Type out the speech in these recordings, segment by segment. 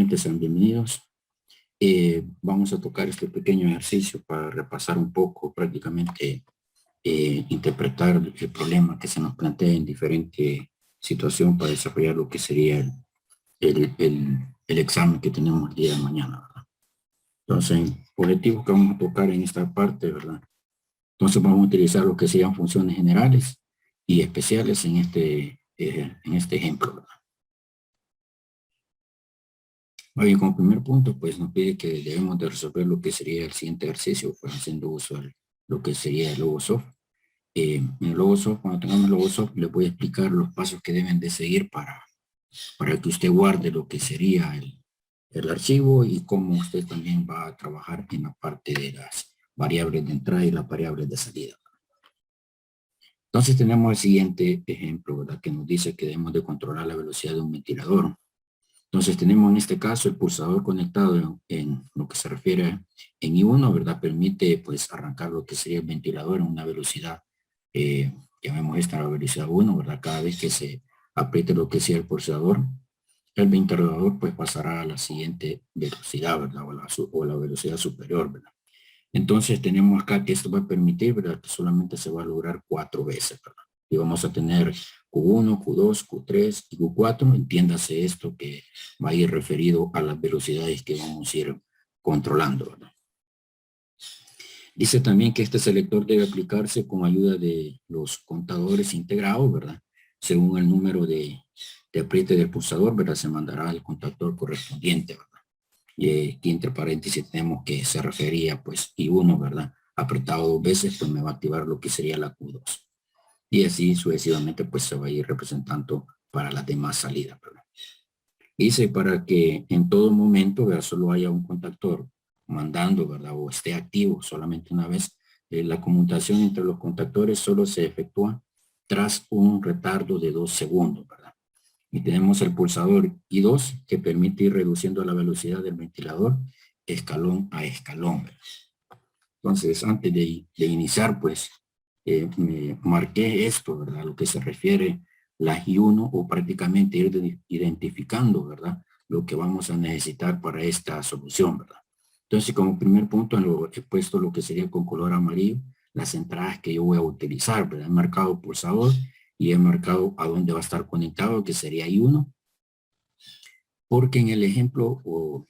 Nuevamente sean bienvenidos. Vamos a tocar este pequeño ejercicio para repasar un poco, prácticamente interpretar el problema que se nos plantea en diferente situación para desarrollar lo que sería el examen que tenemos el día de mañana, ¿verdad? Entonces, objetivos que vamos a tocar en esta parte, ¿verdad? Entonces vamos a utilizar lo que serían funciones generales y especiales en este ejemplo, ¿verdad? Oye, como primer punto, pues nos pide que debemos de resolver lo que sería el siguiente ejercicio, pues haciendo uso de lo que sería el Logosoft. En el Logosoft, cuando tengamos el Logosoft, les voy a explicar los pasos que deben de seguir para que usted guarde lo que sería el archivo y cómo usted también va a trabajar en la parte de las variables de entrada y las variables de salida. Entonces tenemos el siguiente ejemplo, ¿verdad? Que nos dice que debemos de controlar la velocidad de un ventilador. Entonces tenemos en este caso el pulsador conectado en lo que se refiere en I1, ¿verdad? Permite pues arrancar lo que sería el ventilador en una velocidad, llamemos esta la velocidad 1, ¿verdad? Cada vez que se apriete lo que sea el pulsador, el ventilador pues pasará a la siguiente velocidad, ¿verdad? O la velocidad superior, ¿verdad? Entonces tenemos acá que esto va a permitir, ¿verdad? Que solamente se va a lograr 4 veces, ¿verdad? Y vamos a tener Q1, Q2, Q3 y Q4. Entiéndase esto que va a ir referido a las velocidades que vamos a ir controlando, ¿verdad? Dice también que este selector debe aplicarse con ayuda de los contadores integrados, ¿verdad? Según el número de apriete del pulsador, ¿verdad? Se mandará al contactor correspondiente, ¿verdad? Y aquí entre paréntesis tenemos que se refería pues I1, ¿verdad? Apretado 2 veces, pues me va a activar lo que sería la Q2. Y así sucesivamente pues se va a ir representando para las demás salidas, ¿verdad? Dice para que en todo momento, ¿verdad? Solo haya un contactor mandando, ¿verdad? O esté activo solamente una vez. La conmutación entre los contactores solo se efectúa tras un retardo de 2 segundos, ¿verdad? Y tenemos el pulsador I2 que permite ir reduciendo la velocidad del ventilador escalón a escalón. Entonces, antes de iniciar, pues, me marqué esto, ¿verdad? Lo que se refiere la I1 o prácticamente ir identificando, ¿verdad? Lo que vamos a necesitar para esta solución, ¿verdad? Entonces, como primer punto, he puesto lo que sería con color amarillo, las entradas que yo voy a utilizar, ¿verdad? He marcado pulsador y he marcado a dónde va a estar conectado, que sería I1, porque en el ejemplo o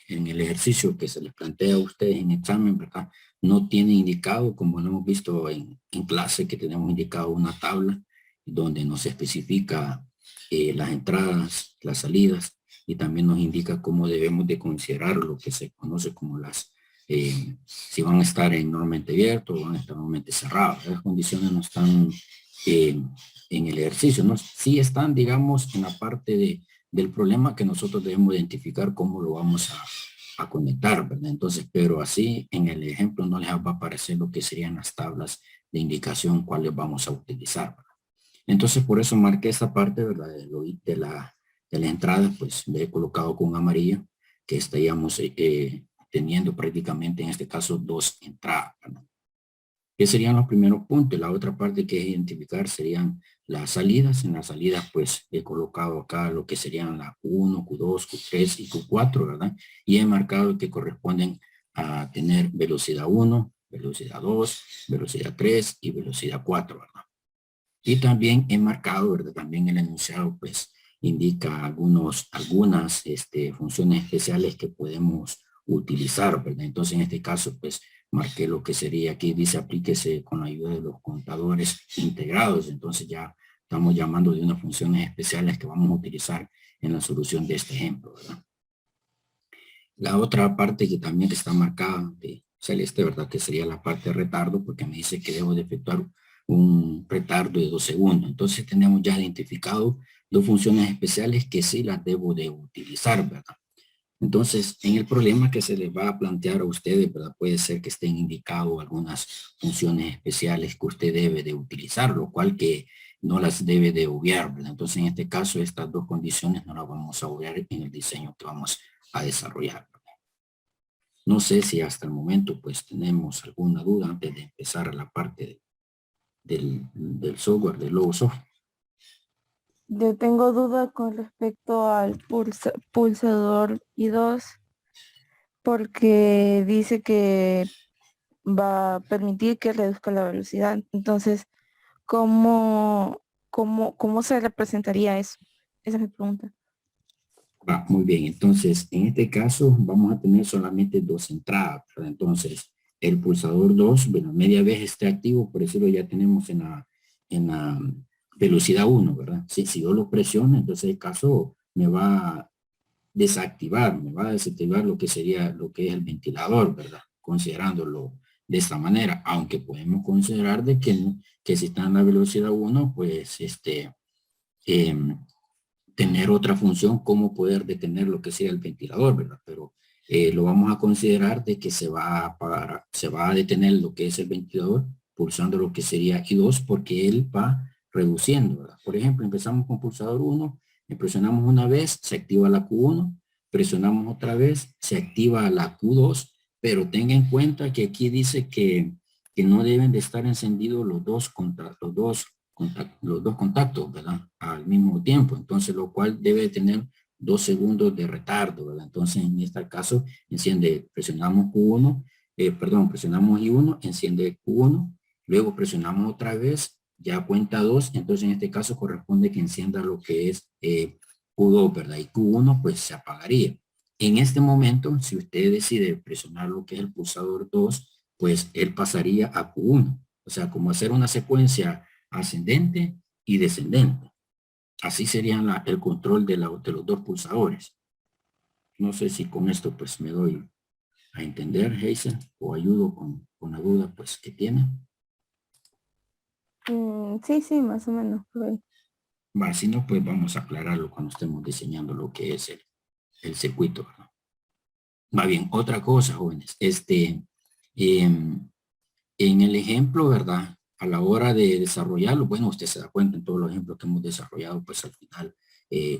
en el ejercicio que se les plantea a ustedes en examen, ¿verdad? No tiene indicado, como lo hemos visto en clase, que tenemos indicado una tabla donde nos especifica las entradas, las salidas, y también nos indica cómo debemos de considerar lo que se conoce como si van a estar enormemente abiertos o van a estar enormemente cerrados. Las condiciones no están en el ejercicio, ¿no? Sí están, digamos, en la parte del problema que nosotros debemos identificar cómo lo vamos a conectar, ¿verdad? Entonces, pero así en el ejemplo no les va a aparecer lo que serían las tablas de indicación cuáles vamos a utilizar, ¿verdad? Entonces, por eso marqué esta parte, ¿verdad? De la entrada, pues le he colocado con amarillo, que estaríamos teniendo prácticamente en este caso 2 entradas, ¿verdad? ¿Qué serían los primeros puntos? La otra parte que es identificar serían las salidas. En las salidas, pues, he colocado acá lo que serían la Q1, Q2, Q3 y Q4, ¿verdad? Y he marcado que corresponden a tener velocidad 1, velocidad 2, velocidad 3 y velocidad 4, ¿verdad? Y también he marcado, ¿verdad? También el enunciado, pues, indica algunas funciones especiales que podemos utilizar, ¿verdad? Entonces, en este caso, pues, marqué lo que sería aquí, dice aplíquese con la ayuda de los contadores integrados. Entonces ya estamos llamando de unas funciones especiales que vamos a utilizar en la solución de este ejemplo, ¿verdad? La otra parte que también está marcada de celeste, ¿verdad? Que sería la parte de retardo, porque me dice que debo de efectuar un retardo de 2 segundos. Entonces tenemos ya identificado 2 funciones especiales que sí las debo de utilizar, ¿verdad? Entonces, en el problema que se les va a plantear a ustedes, ¿verdad? Puede ser que estén indicados algunas funciones especiales que usted debe de utilizar, lo cual que no las debe de obviar, ¿verdad? Entonces, en este caso, estas 2 condiciones no las vamos a obviar en el diseño que vamos a desarrollar, ¿verdad? No sé si hasta el momento, pues, tenemos alguna duda antes de empezar a la parte del software, del Logosoft. Yo tengo duda con respecto al pulsador I2 porque dice que va a permitir que reduzca la velocidad. Entonces, ¿cómo se representaría eso? Esa es mi pregunta. Va, muy bien. Entonces, en este caso vamos a tener solamente dos entradas, ¿verdad? Entonces, el pulsador 2, bueno, media vez esté activo, por eso lo ya tenemos en la velocidad 1, ¿verdad? Si yo lo presiono, entonces el caso me va a desactivar, me va a desactivar lo que sería lo que es el ventilador, ¿verdad? Considerándolo de esta manera, aunque podemos considerar de que, que si está en la velocidad 1, pues em, tener otra función, como poder detener lo que sea el ventilador, ¿verdad? Pero lo vamos a considerar de que se va a apagar, se va a detener lo que es el ventilador, pulsando lo que sería I2, porque él va reduciendo, ¿verdad? Por ejemplo, empezamos con pulsador 1, presionamos una vez, se activa la Q1, presionamos otra vez, se activa la Q2, pero tenga en cuenta que aquí dice que no deben de estar encendidos los dos contactos, ¿verdad? Al mismo tiempo, entonces lo cual debe tener 2 segundos de retardo, ¿verdad? Entonces en este caso enciende, presionamos Q1, presionamos I1, enciende Q1, luego presionamos otra vez, ya cuenta 2, entonces en este caso corresponde que encienda lo que es Q2, ¿verdad? Y Q1 pues se apagaría. En este momento, si usted decide presionar lo que es el pulsador 2, pues él pasaría a Q1. O sea, como hacer una secuencia ascendente y descendente. Así serían el control de los dos pulsadores. No sé si con esto pues me doy a entender, Hazel, o ayudo con la duda pues que tiene. Sí, sí, más o menos. Por ahí. Va, si no, pues vamos a aclararlo cuando estemos diseñando lo que es el circuito, ¿verdad? Va bien, otra cosa, jóvenes. En el ejemplo, ¿verdad? A la hora de desarrollarlo, bueno, usted se da cuenta en todos los ejemplos que hemos desarrollado, pues al final,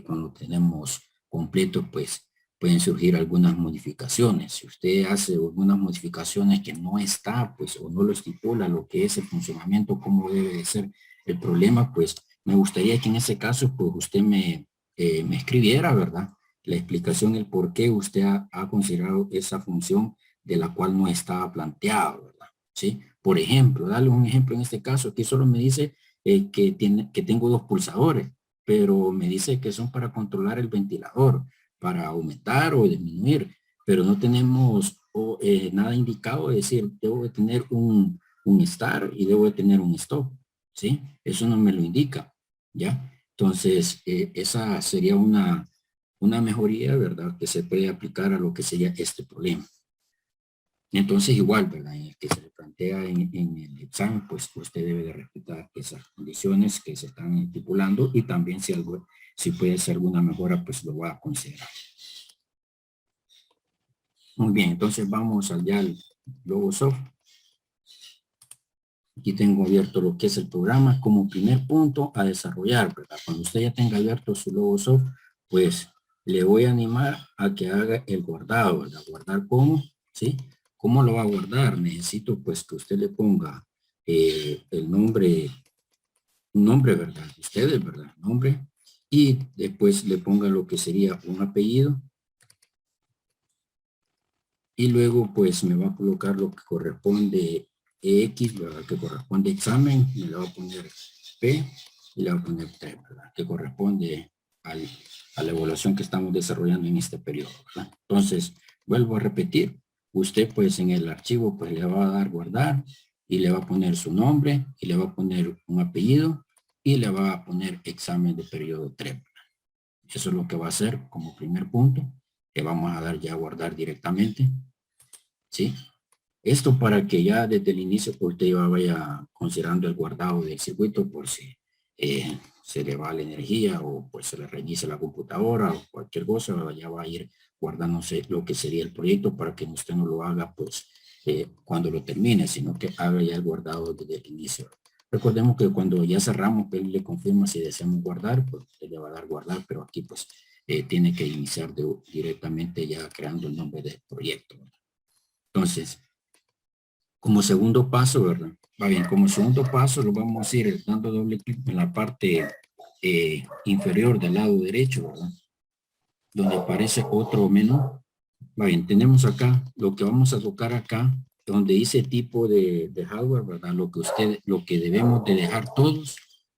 cuando tenemos completo, pues pueden surgir algunas modificaciones. Si usted hace algunas modificaciones que no está, pues, o no lo estipula lo que es el funcionamiento, cómo debe de ser el problema, pues me gustaría que en ese caso, pues usted me escribiera, ¿verdad? La explicación, el por qué usted ha considerado esa función de la cual no estaba planteado, ¿verdad? ¿Sí? Por ejemplo, darle un ejemplo en este caso, aquí solo me dice que tengo dos pulsadores, pero me dice que son para controlar el ventilador, para aumentar o disminuir, pero no tenemos nada indicado, es decir, debo de tener un start y debo de tener un stop, ¿sí? Eso no me lo indica, ¿ya? Entonces, esa sería una mejoría, ¿verdad? Que se puede aplicar a lo que sería este problema. Entonces, igual, ¿verdad? En el que se le plantea en el examen, pues usted debe de respetar esas condiciones que se están estipulando y también si puede ser alguna mejora, pues lo va a considerar. Muy bien, entonces vamos allá al Logosoft. Aquí tengo abierto lo que es el programa como primer punto a desarrollar, ¿verdad? Cuando usted ya tenga abierto su Logosoft, pues le voy a animar a que haga el guardado, ¿verdad? ¿Guardar cómo? ¿Sí? ¿Cómo lo va a guardar? Necesito pues que usted le ponga el nombre, un nombre, ¿verdad? Ustedes, ¿verdad? Nombre. Y después le ponga lo que sería un apellido. Y luego pues me va a colocar lo que corresponde X, ¿verdad? Que corresponde examen, me le va a poner P y le va a poner 3, ¿verdad? Que corresponde a la evaluación que estamos desarrollando en este periodo, ¿verdad? Entonces, vuelvo a repetir, usted pues en el archivo pues le va a dar guardar y le va a poner su nombre y le va a poner un apellido y le va a poner examen de periodo 3, ¿verdad? Eso es lo que va a hacer como primer punto, que vamos a dar ya a guardar directamente, ¿sí? Esto para que ya desde el inicio pues, usted ya vaya considerando el guardado del circuito por si se le va la energía o pues se le reinicia la computadora o cualquier cosa, ya va a ir guardándose lo que sería el proyecto para que usted no lo haga pues cuando lo termine, sino que haga ya el guardado desde el inicio. Recordemos que cuando ya cerramos, él le confirma si deseamos guardar, pues usted le va a dar guardar, pero aquí pues tiene que iniciar directamente ya creando el nombre del proyecto. Entonces, como segundo paso, ¿verdad? Va bien, como segundo paso lo vamos a ir dando doble clic en la parte inferior del lado derecho, ¿verdad? Donde aparece otro menú. Bien, tenemos acá, lo que vamos a tocar acá, donde dice tipo de hardware, ¿verdad? Lo que debemos de dejar todos,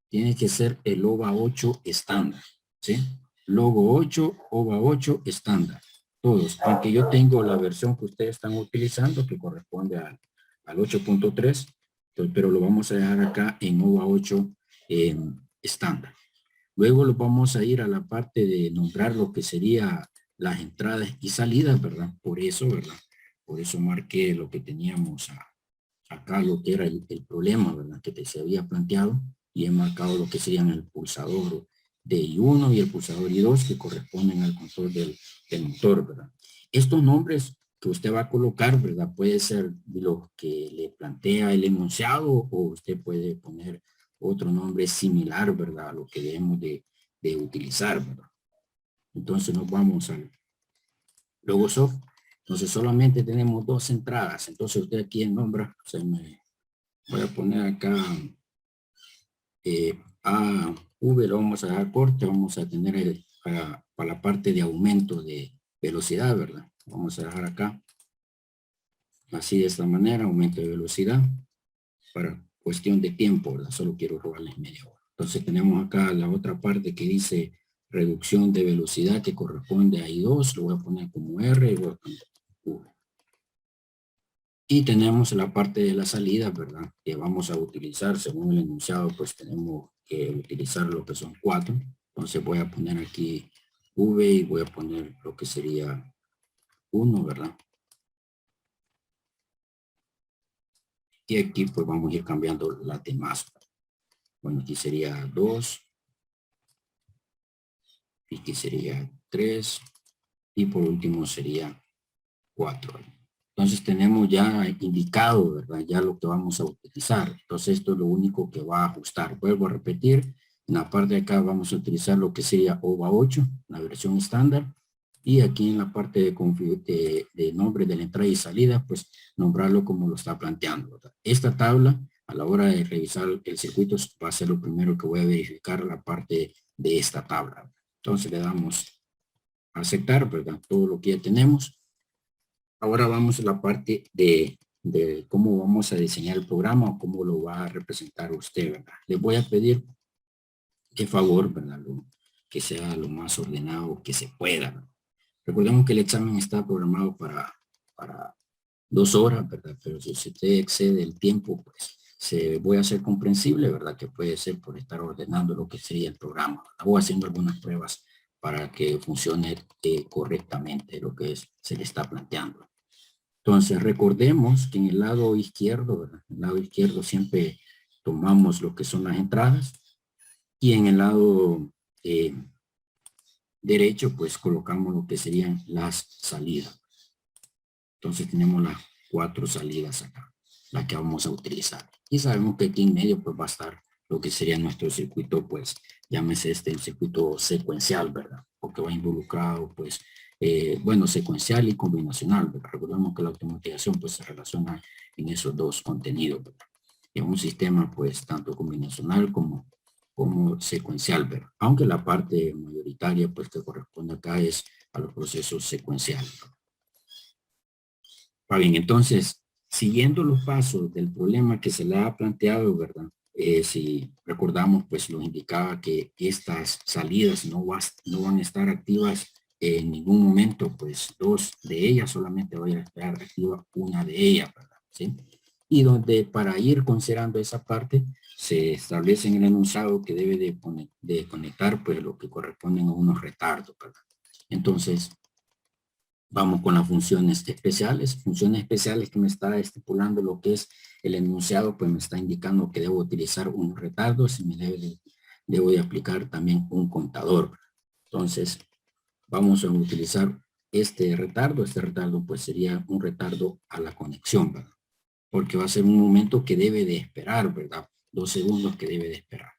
tiene que ser el OVA 8 estándar, ¿sí? Logo 8, OVA 8 estándar, todos. Aunque yo tengo la versión que ustedes están utilizando, que corresponde al 8.3, pero lo vamos a dejar acá en OVA 8 estándar. Luego lo vamos a ir a la parte de nombrar lo que sería las entradas y salidas, ¿verdad? Por eso, ¿verdad? Por eso marqué lo que teníamos acá, lo que era el problema, ¿verdad? Que se había planteado y he marcado lo que serían el pulsador de I1 y el pulsador I2 que corresponden al control del motor, ¿verdad? Estos nombres que usted va a colocar, ¿verdad? Puede ser lo que le plantea el enunciado o usted puede poner otro nombre similar, ¿verdad? A lo que debemos de utilizar, ¿verdad? Entonces nos vamos al Logosoft. Entonces solamente tenemos dos entradas. Entonces usted aquí en nombre, voy a poner acá a V, lo vamos a dar corte, vamos a tener para la parte de aumento de velocidad, ¿verdad? Vamos a dejar acá, así de esta manera, aumento de velocidad, para cuestión de tiempo, ¿verdad? Solo quiero robarles media hora. Entonces tenemos acá la otra parte que dice reducción de velocidad que corresponde a I2, lo voy a poner como R y voy a poner V. Y tenemos la parte de la salida, ¿verdad? Que vamos a utilizar según el enunciado, pues tenemos que utilizar lo que son 4. Entonces voy a poner aquí V y voy a poner lo que sería 1, ¿verdad? Y aquí pues vamos a ir cambiando las demás. Bueno, aquí sería 2. Y aquí sería 3. Y por último sería 4. Entonces tenemos ya indicado, ¿verdad? Ya lo que vamos a utilizar. Entonces esto es lo único que va a ajustar. Vuelvo a repetir. En la parte de acá vamos a utilizar lo que sería OVA 8, la versión estándar. Y aquí en la parte de nombre de la entrada y salida, pues nombrarlo como lo está planteando, ¿verdad? Esta tabla, a la hora de revisar el circuito, va a ser lo primero que voy a verificar la parte de esta tabla. Entonces le damos a aceptar, ¿verdad? Todo lo que ya tenemos. Ahora vamos a la parte de cómo vamos a diseñar el programa o cómo lo va a representar usted, ¿verdad? Les voy a pedir que favor, ¿verdad? Que sea lo más ordenado que se pueda, ¿verdad? Recordemos que el examen está programado para 2 horas, ¿verdad? Pero si usted excede el tiempo, pues voy a ser comprensible, ¿verdad? Que puede ser por estar ordenando lo que sería el programa o haciendo algunas pruebas para que funcione correctamente lo que se le está planteando. Entonces, recordemos que en el lado izquierdo, ¿verdad? En el lado izquierdo siempre tomamos lo que son las entradas y en el lado derecho, pues colocamos lo que serían las salidas. Entonces, tenemos las 4 salidas acá, las que vamos a utilizar. Y sabemos que aquí en medio, pues va a estar lo que sería nuestro circuito, pues llámese el circuito secuencial, ¿verdad? Porque va involucrado, pues, bueno, secuencial y combinacional, ¿verdad? Recordemos que la automatización, pues, se relaciona en esos dos contenidos, ¿verdad? En un sistema, pues, tanto combinacional como secuencial, ¿verdad? Aunque la parte mayoritaria, pues, que corresponde acá es a los procesos secuenciales, ¿verdad? Bien, entonces, siguiendo los pasos del problema que se le ha planteado, ¿verdad? Si recordamos, pues nos indicaba que estas salidas no van a estar activas en ningún momento, pues 2 de ellas solamente va a estar activa una de ellas, ¿verdad? ¿Sí? Y donde para ir considerando esa parte, se establece en el enunciado que debe de conectar, pues lo que corresponden a unos retardos, ¿verdad? Entonces, vamos con las funciones especiales que me está estipulando lo que es el enunciado, pues me está indicando que debo utilizar un retardo, si debo de aplicar también un contador. Entonces, vamos a utilizar este retardo pues sería un retardo a la conexión, ¿verdad? Porque va a ser un momento que debe de esperar, ¿verdad? 2 segundos que debe de esperar.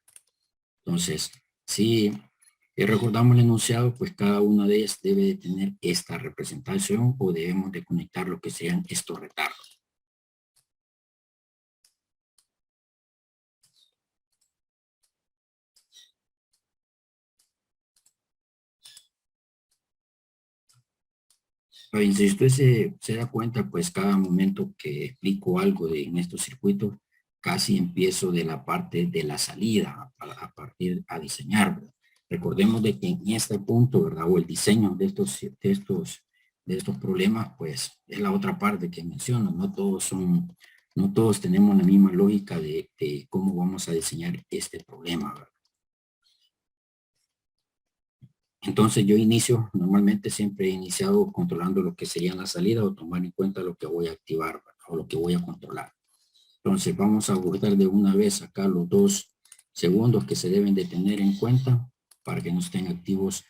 Entonces, si recordamos el enunciado, pues cada una de ellas debe de tener esta representación o debemos de conectar lo que sean estos retardos. Bien, si usted se da cuenta, pues cada momento que explico algo en estos circuitos, casi empiezo de la parte de la salida a partir a diseñar, ¿verdad? Recordemos de que en este punto, ¿verdad? O el diseño de estos problemas, pues es la otra parte que menciono. No todos tenemos la misma lógica de cómo vamos a diseñar este problema, ¿verdad? Entonces yo normalmente siempre he iniciado controlando lo que sería la salida o tomar en cuenta lo que voy a activar, ¿verdad? O lo que voy a controlar. Entonces vamos a abordar de una vez acá los 2 segundos que se deben de tener en cuenta para que no estén activos,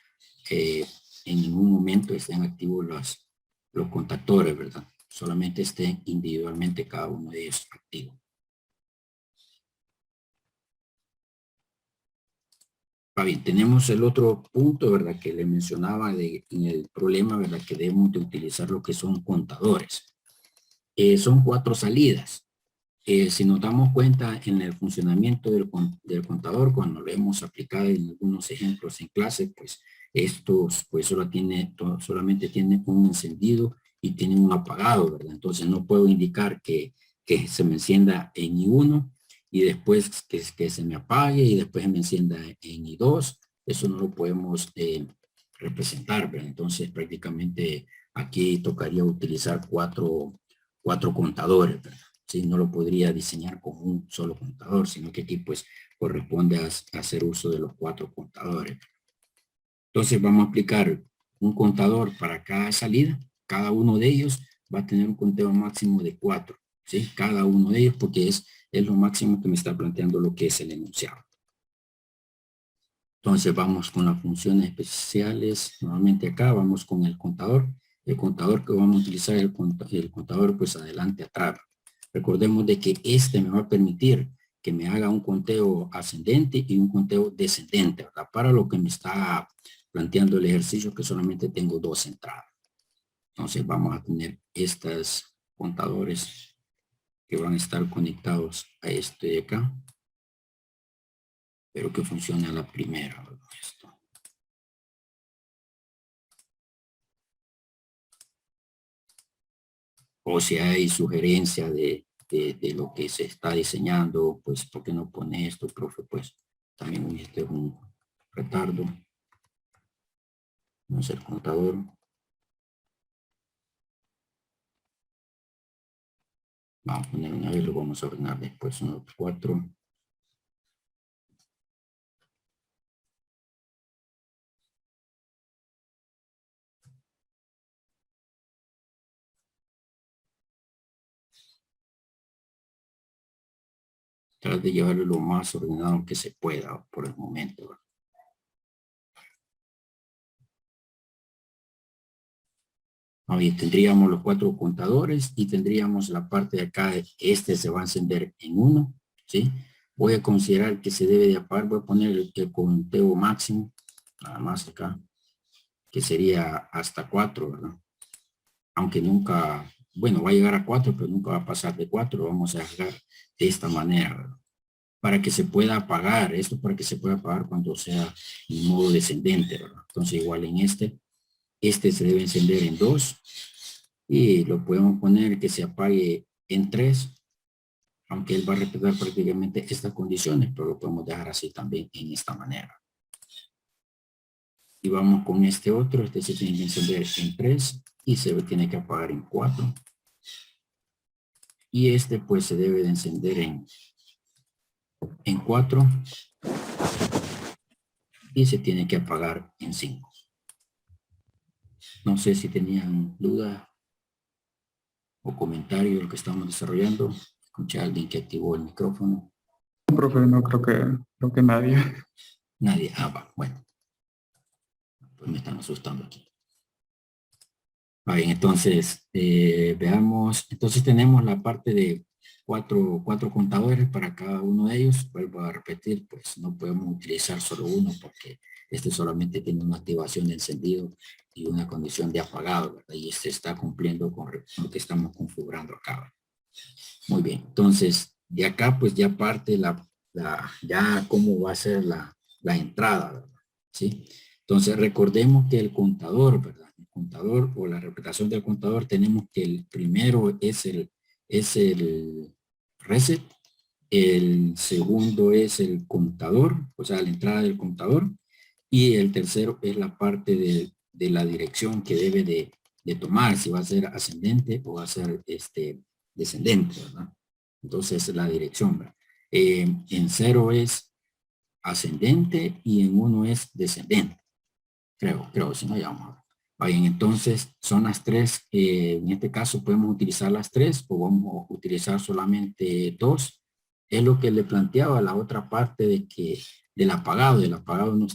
en ningún momento estén activos los contactores, ¿verdad? Solamente estén individualmente cada uno de ellos activos. Bien, tenemos el otro punto, ¿verdad? Que le mencionaba en el problema, ¿verdad? Que debemos de utilizar lo que son contadores. Son 4 salidas. Si nos damos cuenta en el funcionamiento del contador, cuando lo hemos aplicado en algunos ejemplos en clase, pues estos pues solamente tiene un encendido y tiene un apagado, ¿verdad? Entonces no puedo indicar que se me encienda en I1 y después que se me apague y después me encienda en I2. Eso no lo podemos representar, ¿verdad? Entonces prácticamente aquí tocaría utilizar cuatro contadores, ¿verdad? Sí, no lo podría diseñar con un solo contador, sino que aquí pues corresponde a hacer uso de los 4 contadores. Entonces vamos a aplicar un contador para cada salida. Cada uno de ellos va a tener un conteo máximo de 4, ¿sí? Cada uno de ellos, porque es lo máximo que me está planteando lo que es el enunciado. Entonces vamos con las funciones especiales. Nuevamente acá vamos con el contador. El contador que vamos a utilizar, el contador pues adelante, atrás. Recordemos de que este me va a permitir que me haga un conteo ascendente y un conteo descendente, ¿verdad? Para lo que me está planteando el ejercicio, que solamente tengo 2 entradas. Entonces vamos a tener estos contadores que van a estar conectados a este de acá, pero que funcione a la primera, ¿verdad? Esto. O si hay sugerencia de lo que se está diseñando, pues, ¿por qué no pone esto, profe? Pues, también este es un retardo. No es el contador. Vamos a poner una vez, lo vamos a ordenar después, 1, 4. Tratar de llevarlo lo más ordenado que se pueda por el momento, ¿verdad? Ahí tendríamos los 4 contadores y tendríamos la parte de acá, este se va a encender en 1, ¿sí? Voy a considerar que se debe de apagar, voy a poner el conteo máximo, nada más acá, que sería hasta 4, ¿verdad? Aunque nunca, bueno, va a llegar a 4, pero nunca va a pasar de 4, vamos a dejar de esta manera, ¿verdad? Para que se pueda apagar, esto para que se pueda apagar cuando sea en modo descendente, ¿verdad? Entonces igual en este se debe encender en 2 y lo podemos poner que se apague en 3, aunque él va a respetar prácticamente estas condiciones, pero lo podemos dejar así también en esta manera. Y vamos con este otro, este se tiene que encender en 3 y se tiene que apagar en 4. Y este pues se debe de encender en 4 y se tiene que apagar en 5. No sé si tenían duda o comentario de lo que estamos desarrollando. Escuché a alguien que activó el micrófono. Profe, no creo que nadie. Nadie. Va, bueno. Pues me están asustando aquí. Bien, entonces, veamos. Entonces tenemos la parte de cuatro contadores para cada uno de ellos. Vuelvo a repetir, pues no podemos utilizar solo uno porque este solamente tiene una activación de encendido y una condición de apagado, ¿verdad? Y este está cumpliendo con lo que estamos configurando acá. Muy bien, entonces de acá pues ya parte ya cómo va a ser la entrada, ¿verdad? ¿Sí? Entonces recordemos que el contador, ¿verdad? contador o la representación del contador, tenemos que el primero es el reset, el segundo es el contador, o sea, la entrada del contador, y el tercero es la parte de la dirección que debe de tomar, si va a ser ascendente o va a ser descendente, ¿verdad? Entonces, la dirección, ¿verdad? En 0 es ascendente y en 1 es descendente. Creo, si no, ya vamos a ver. Bien, entonces son las tres. En este caso podemos utilizar las tres o vamos a utilizar solamente dos. Es lo que le planteaba la otra parte de que del apagado no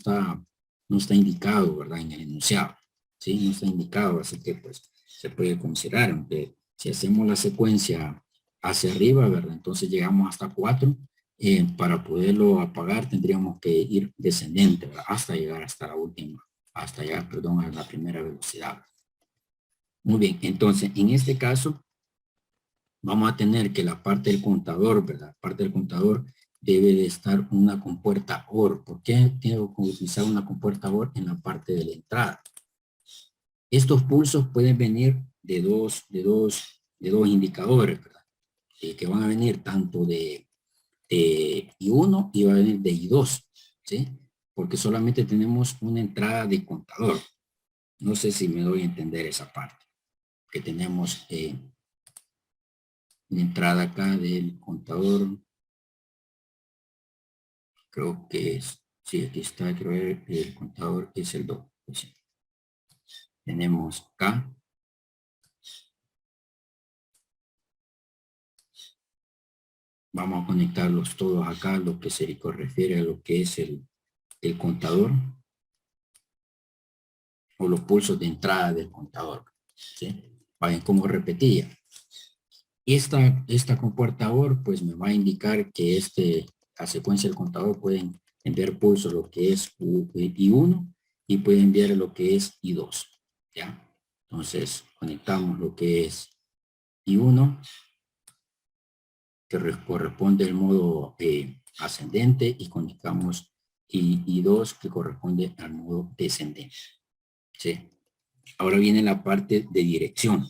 está indicado, ¿verdad? En el enunciado, ¿sí? No está indicado, así que pues se puede considerar, aunque si hacemos la secuencia hacia arriba, ¿verdad? Entonces llegamos hasta 4. Para poderlo apagar tendríamos que ir descendente, ¿verdad? Hasta llegar hasta la última. Hasta llegar, perdón, a la primera velocidad. Muy bien, entonces en este caso vamos a tener que la parte del contador, ¿verdad? La parte del contador debe de estar una compuerta OR. ¿Por qué tengo que utilizar una compuerta OR en la parte de la entrada? Estos pulsos pueden venir de dos indicadores, ¿verdad? Que van a venir tanto de I1 y va a venir de I2, ¿sí? Porque solamente tenemos una entrada de contador. No sé si me doy a entender esa parte. Que tenemos una entrada acá del contador. Creo que es, sí, aquí está, creo que el contador es el 2. Pues sí. Tenemos acá. Vamos a conectarlos todos acá, lo que se refiere a lo que es el contador. O los pulsos de entrada del contador. ¿Sí? Vayan como repetía. Esta compuerta OR pues me va a indicar que la secuencia del contador pueden enviar pulsos lo que es I1 y pueden enviar lo que es I2. ¿Ya? Entonces conectamos lo que es I1 que corresponde al modo ascendente y conectamos I2 que corresponde al modo descendente. ¿Sí? Ahora viene la parte de dirección.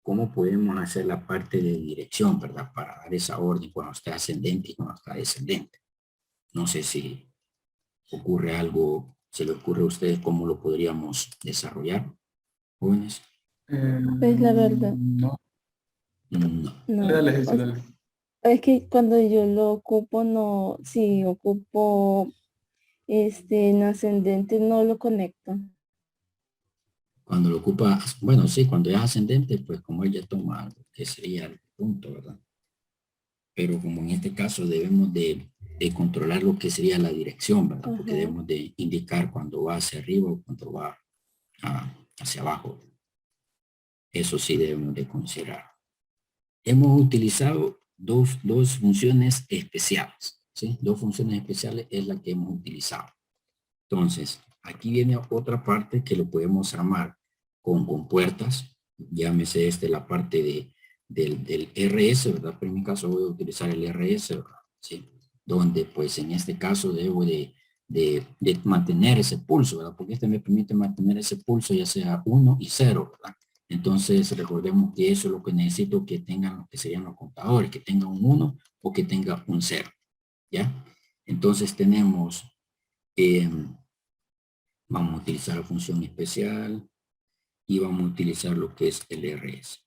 ¿Cómo podemos hacer la parte de dirección, verdad? Para dar esa orden cuando está ascendente y cuando está descendente. No sé si ocurre algo, se le ocurre a ustedes cómo lo podríamos desarrollar, jóvenes. Pues la verdad, No. No. no. Dale, Jesús, dale. Es que cuando yo lo ocupo, no, si ocupo en ascendente, no lo conecto. Cuando lo ocupa, bueno, sí, cuando es ascendente, pues como él ya toma algo, que sería el punto, ¿verdad? Pero como en este caso debemos de controlar lo que sería la dirección, ¿verdad? Porque debemos de indicar cuando va hacia arriba o cuando va hacia abajo. Eso sí debemos de considerar. Hemos utilizado dos funciones especiales, ¿sí? Dos funciones especiales es la que hemos utilizado. Entonces, aquí viene otra parte que lo podemos armar con compuertas. Llámese la parte del RS, ¿verdad? Pero en mi caso voy a utilizar el RS, ¿verdad? ¿Sí? Donde pues en este caso debo de mantener ese pulso, ¿verdad? Porque me permite mantener ese pulso ya sea 1 y 0, ¿verdad? Entonces recordemos que eso es lo que necesito que tengan lo que serían los contadores, que tenga un 1 o que tenga un 0, ¿ya? Entonces tenemos, vamos a utilizar la función especial y vamos a utilizar lo que es el RS.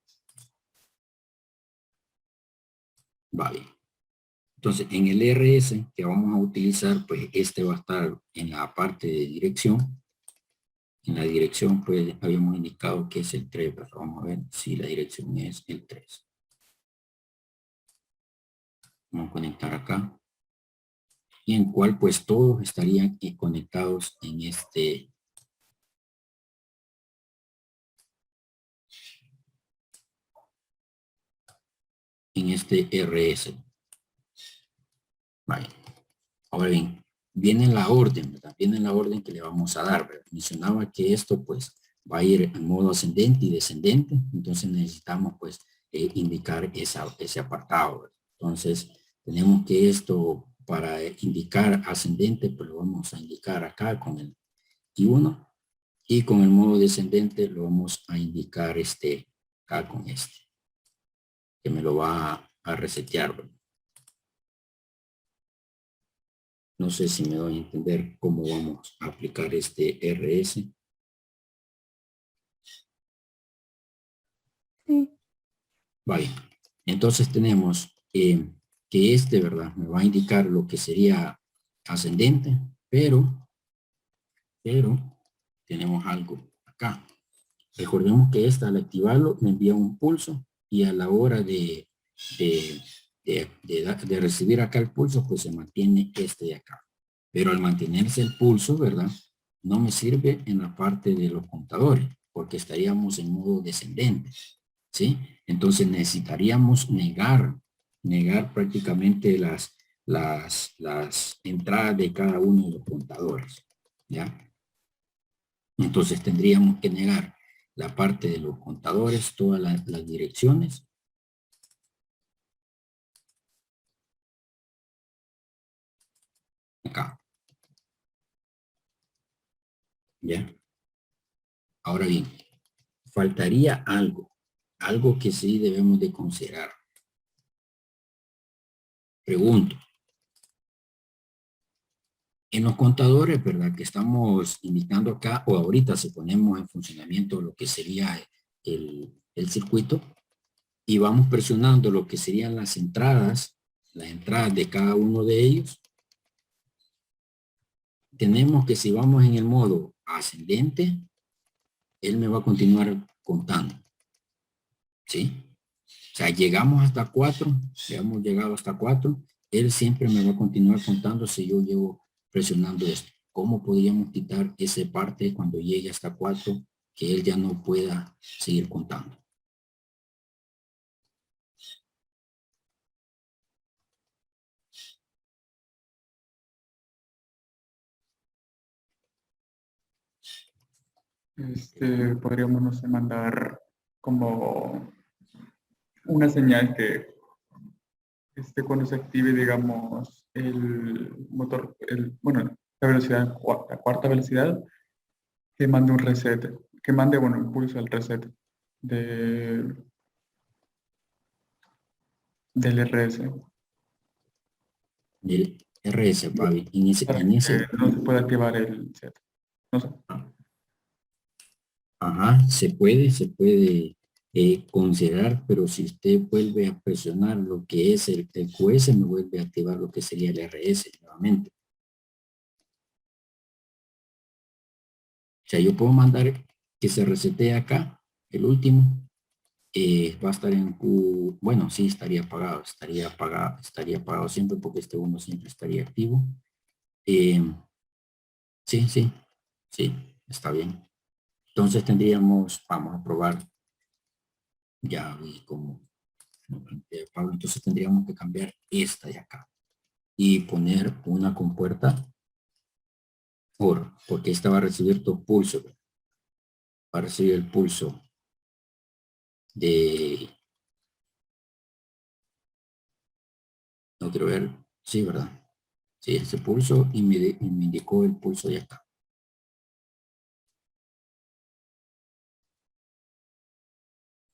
Vale. Entonces, en el RS que vamos a utilizar, pues va a estar en la parte de dirección. En la dirección, pues habíamos indicado que es el 3, pero vamos a ver si la dirección es el 3. Vamos a conectar acá. Y en cual, pues todos estarían conectados en RS. Vale. Ahora bien, viene la orden, ¿verdad? Viene la orden que le vamos a dar, ¿verdad? Mencionaba que esto pues va a ir en modo ascendente y descendente, entonces necesitamos pues indicar ese apartado, ¿verdad? Entonces tenemos que esto para indicar ascendente, pues lo vamos a indicar acá con el I1 Y con el modo descendente lo vamos a indicar acá con que me lo va a resetear, ¿verdad? No sé si me doy a entender cómo vamos a aplicar este RS. Sí. Vale. Entonces tenemos que ¿verdad? Me va a indicar lo que sería ascendente, pero tenemos algo acá. Recordemos que al activarlo me envía un pulso y a la hora de recibir acá el pulso, pues se mantiene de acá. Pero al mantenerse el pulso, ¿verdad? No me sirve en la parte de los contadores, porque estaríamos en modo descendente, ¿sí? Entonces necesitaríamos negar prácticamente las entradas de cada uno de los contadores, ¿ya? Entonces tendríamos que negar la parte de los contadores, todas las direcciones. Acá. ¿Ya? Ahora bien, faltaría algo que sí debemos de considerar. Pregunto. En los contadores, ¿verdad? Que estamos indicando acá, o ahorita si ponemos en funcionamiento lo que sería el circuito, y vamos presionando lo que serían las entradas de cada uno de ellos, tenemos que si vamos en el modo ascendente, él me va a continuar contando, ¿sí? O sea, llegamos hasta 4, ya hemos llegado hasta 4, él siempre me va a continuar contando si yo llevo presionando esto. ¿Cómo podríamos quitar esa parte cuando llegue hasta 4 que él ya no pueda seguir contando? Podríamos, no sé, mandar como una señal que cuando se active, digamos, el motor, bueno, la velocidad, la cuarta velocidad, que mande un reset, que mande, bueno, un pulso al reset de, del RS. El RS, Fabi, Para que no se pueda activar el set. No sé. Ajá, se puede considerar, pero si usted vuelve a presionar lo que es el QS, me vuelve a activar lo que sería el RS nuevamente. O sea, yo puedo mandar que se resete acá, el último, va a estar en Q, bueno, sí, estaría apagado siempre porque uno siempre estaría activo. Sí, sí, está bien. Entonces tendríamos, vamos a probar, ya vi cómo Pablo, entonces tendríamos que cambiar esta de acá y poner una compuerta porque esta va a recibir tu pulso, va a recibir el pulso de, no quiero ver, sí, ¿verdad? Sí, ese pulso y me indicó el pulso de acá.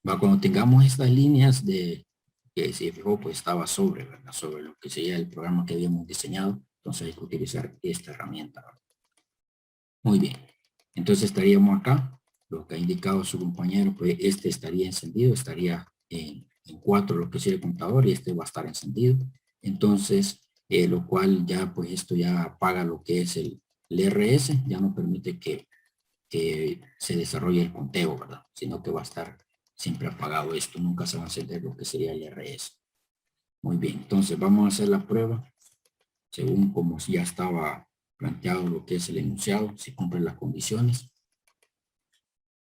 Va, cuando tengamos estas líneas que se fijó, pues estaba sobre, ¿verdad? Sobre lo que sería el programa que habíamos diseñado, entonces hay que utilizar esta herramienta, ¿verdad? Muy bien. Entonces estaríamos acá, lo que ha indicado su compañero, pues estaría encendido, estaría en 4 lo que es el contador y va a estar encendido. Entonces, lo cual ya, pues esto ya apaga lo que es el RS, ya no permite que se desarrolle el conteo, ¿verdad? Sino que va a estar siempre apagado esto, nunca se va a encender lo que sería el RS. Muy bien, entonces vamos a hacer la prueba según como ya estaba planteado lo que es el enunciado, si cumplen las condiciones.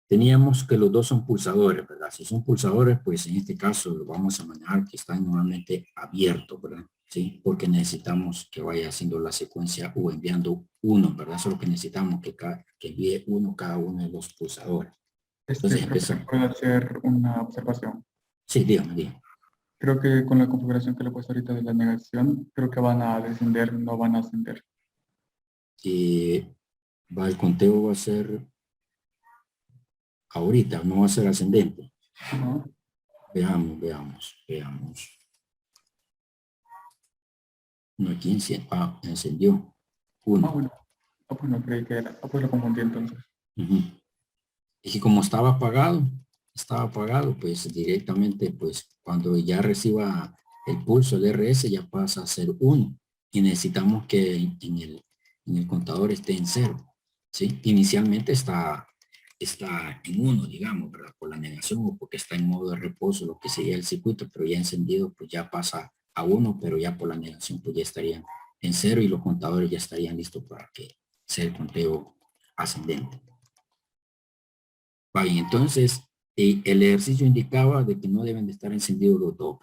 Teníamos que los dos son pulsadores, ¿verdad? Si son pulsadores, pues en este caso lo vamos a manejar que están normalmente abiertos, ¿verdad? Sí, porque necesitamos que vaya haciendo la secuencia o enviando uno, ¿verdad? Eso es lo que necesitamos, que envíe cada uno de los pulsadores. Entonces empezamos. ¿Puedo hacer una observación? Sí, dígame. Creo que con la configuración que le he puesto ahorita de la negación, creo que van a descender, no van a ascender. El conteo va a ser Ahorita no va a ser ascendente. No. Veamos. No, aquí encendió. Uno. Bueno. Bueno, creí que era. Pues lo confundí entonces. Ujú. Es que como estaba apagado, pues directamente, pues cuando ya reciba el pulso, el RS, ya pasa a ser 1. Y necesitamos que en el contador esté en 0. ¿Sí? Inicialmente está en 1, digamos, ¿verdad? Por la negación o porque está en modo de reposo, lo que sería el circuito, pero ya encendido, pues ya pasa a 1, pero ya por la negación, pues ya estarían en 0 y los contadores ya estarían listos para que sea el conteo ascendente. Vale, entonces, el ejercicio indicaba de que no deben de estar encendidos los dos,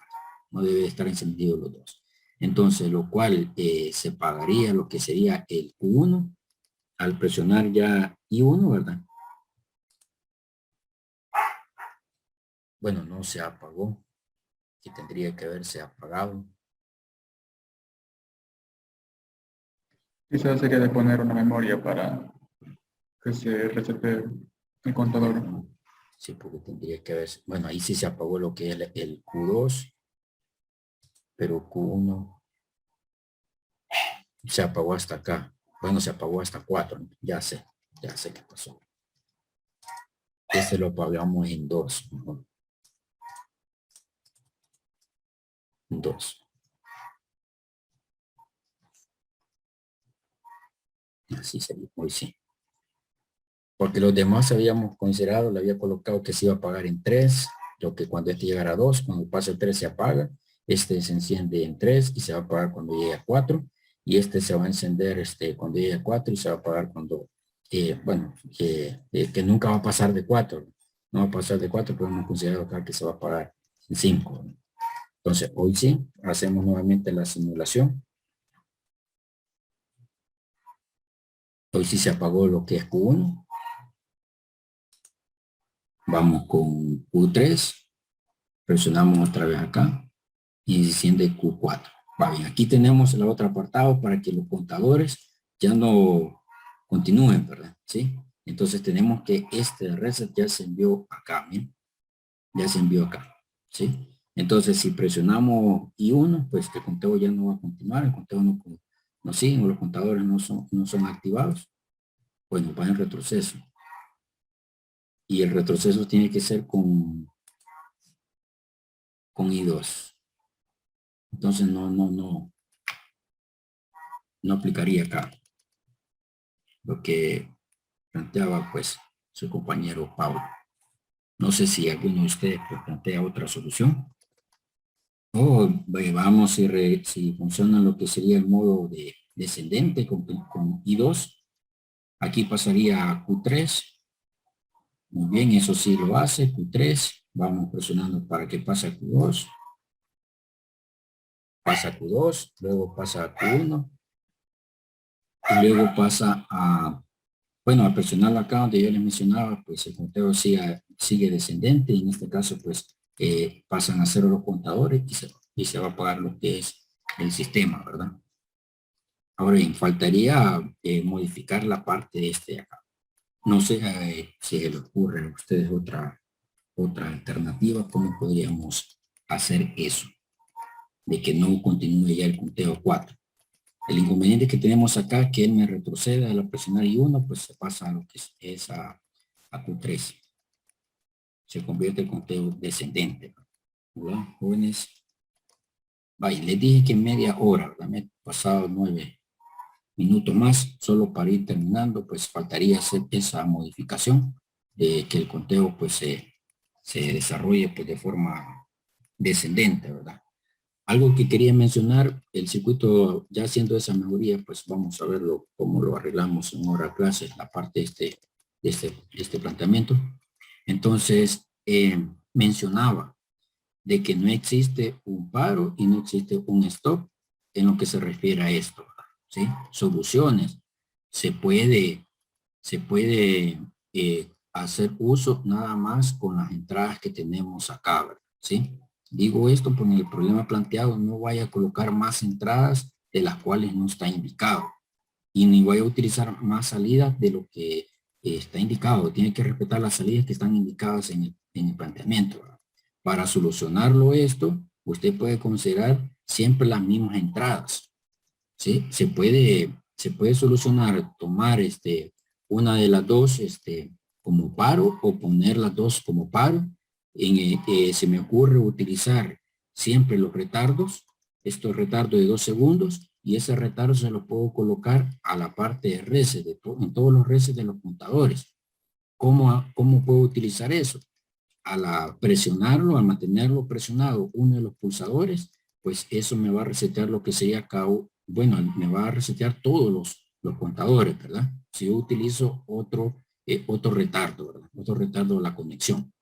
no debe de estar encendidos los dos. Entonces, lo cual se pagaría lo que sería el Q1 al presionar ya I1, ¿verdad? Bueno, no se apagó, que tendría que haberse apagado. Quizás sería de poner una memoria para que se resete el contador. Sí, porque tendría que haberse, bueno, ahí sí se apagó lo que es el Q2, pero Q1 se apagó hasta acá. Bueno, se apagó hasta 4, ya sé qué pasó. Este lo apagamos en 2. En 2. Así sería, hoy sí. Porque los demás habíamos considerado, le había colocado que se iba a apagar en 3, lo que cuando este llegara a 2, cuando pase el 3 se apaga, este se enciende en 3 y se va a apagar cuando llegue a 4, y este se va a encender cuando llegue a 4 y se va a apagar cuando, que nunca va a pasar de 4, no va a pasar de 4, pero hemos considerado acá que se va a apagar en 5. Entonces, hoy sí, hacemos nuevamente la simulación. Hoy sí se apagó lo que es Q1. Vamos con Q3, presionamos otra vez acá y enciende Q4. Va bien, aquí tenemos el otro apartado para que los contadores ya no continúen, ¿verdad? ¿Sí? Entonces tenemos que este reset ya se envió acá, ¿bien? Ya se envió acá, ¿sí? Entonces si presionamos I1, pues el conteo ya no va a continuar, el conteo no sigue, los contadores no son activados, bueno, va en retroceso. Y el retroceso tiene que ser con I2. Entonces no aplicaría acá lo que planteaba pues su compañero Pablo. No sé si alguno de ustedes pues, plantea otra solución. O vamos si funciona lo que sería el modo de descendente con I2. Aquí pasaría a Q3. Muy bien, eso sí lo hace, Q3. Vamos presionando para que pase a Q2. Pasa a Q2, luego pasa a Q1. Y luego pasa a, bueno, a presionar acá donde yo les mencionaba, pues el conteo sigue descendente y en este caso pues pasan a 0 los contadores y se va a pagar lo que es el sistema, ¿verdad? Ahora bien, faltaría modificar la parte de acá. No sé si se le ocurre a ustedes otra alternativa, cómo podríamos hacer eso, de que no continúe ya el conteo 4. El inconveniente que tenemos acá, que él me retrocede a la presionar I1, pues se pasa a lo que es a Q3. Se convierte el conteo descendente. ¿Verdad, jóvenes? Vaya, les dije que en media hora, ¿verdad? Me he pasado 9 minutos más, solo para ir terminando, pues faltaría hacer esa modificación, de que el conteo pues se desarrolle pues de forma descendente, ¿verdad? Algo que quería mencionar, el circuito ya haciendo esa mejoría, pues vamos a verlo cómo lo arreglamos en hora clase, la parte de este planteamiento. Entonces, mencionaba de que no existe un paro y no existe un stop en lo que se refiere a esto, ¿sí? Soluciones. Se puede hacer uso nada más con las entradas que tenemos acá, ¿sí? Digo esto porque el problema planteado no vaya a colocar más entradas de las cuales no está indicado y ni vaya a utilizar más salidas de lo que está indicado, tiene que respetar las salidas que están indicadas en el planteamiento, ¿verdad? Para solucionarlo esto, usted puede considerar siempre las mismas entradas, ¿sí? Se puede solucionar, tomar una de las dos como paro o poner las dos como paro. Se me ocurre utilizar siempre los retardos, estos retardos de 2 segundos, y ese retardo se lo puedo colocar a la parte de reses, en todos los reses de los contadores. ¿Cómo puedo utilizar eso? Presionarlo, al mantenerlo presionado uno de los pulsadores, pues eso me va a resetear lo que sería bueno, me va a resetear todos los contadores, ¿verdad? Si yo utilizo otro retardo, ¿verdad? Otro retardo de la conexión.